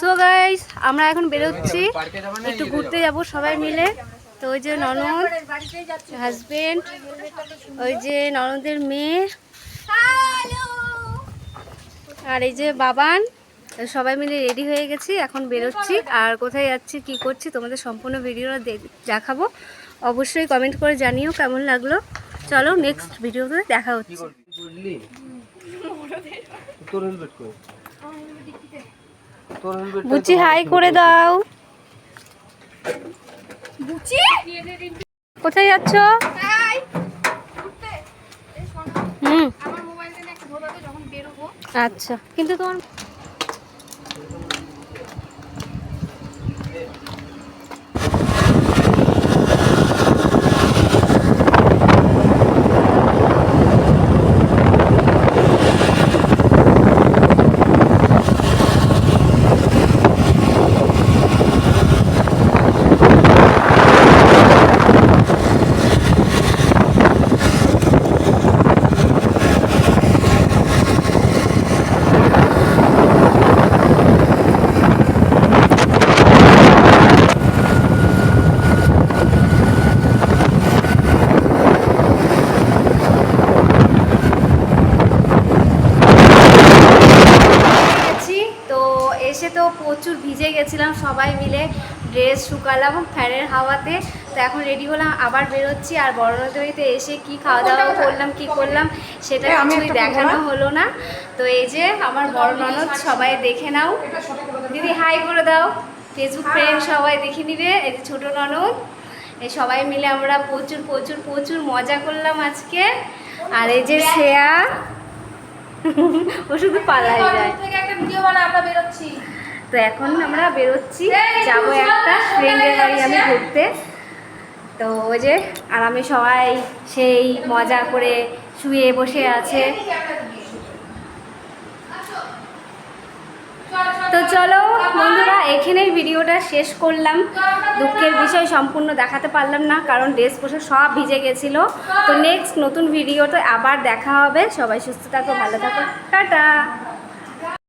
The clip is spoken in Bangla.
সো গাইস আমরা এখন বেরোচ্ছি, একটু ঘুরতে যাব সবাই মিলে। তো ওই যে ননদ, হাজবেন্ড, ওই যে ননদের মেয়ে, আর এই যে বাবান, সবাই মিলে রেডি হয়ে গেছি, এখন বেরোচ্ছি। আর কোথায় যাচ্ছি কি করছি তোমাদের সম্পূর্ণ ভিডিওটা দেখাবো। অবশ্যই কমেন্ট করে জানিও কেমন লাগলো। চলো নেক্সট ভিডিওতে দেখা হচ্ছে। বুচি হাই করে দাও। বুচি কোথায় যাচ্ছ? আচ্ছা, কিন্তু তোমার তো প্রচুর ভিজে গেছিলাম, সবাই মিলে ড্রেস শুকালাম ফ্যানের হাওয়াতে। তো এখন রেডি হলাম, আবার বেরোচ্ছি। আর বড়নদীতে এসে কি খাওয়া দাওয়া করলাম কি করলাম সেটা কিছুই দেখানো হলো না। তো এই যে আমার বড় ননদ, সবাই দেখে নাও। দিদি হাই করে দাও, ফেসবুক ফ্রেন্ড সবাই দেখে নিবে। এই যে ছোটো ননদ, এই সবাই মিলে আমরা প্রচুর প্রচুর প্রচুর মজা করলাম আজকে। আর এই যে শ্রেয়া, ও শুধু পালাই যায়। তো এখন আমরা বেরোচ্ছি, যাবো একটা ফ্রেন্ডের বাড়ি আমি ঘুরতে। তো ওই যে আর আমি সবাই সেই মজা করে শুয়ে বসে আছে। তো চলো বন্ধুরা, এখানেই ভিডিওটা শেষ করলাম। দুঃখের বিষয় সম্পূর্ণ দেখাতে পারলাম না, কারণ ড্রেস পোশাক সব ভিজে গেছিলো। তো নেক্সট নতুন ভিডিওতে আবার দেখা হবে। সবাই সুস্থ থাকো, ভালো থাকো, টাটা।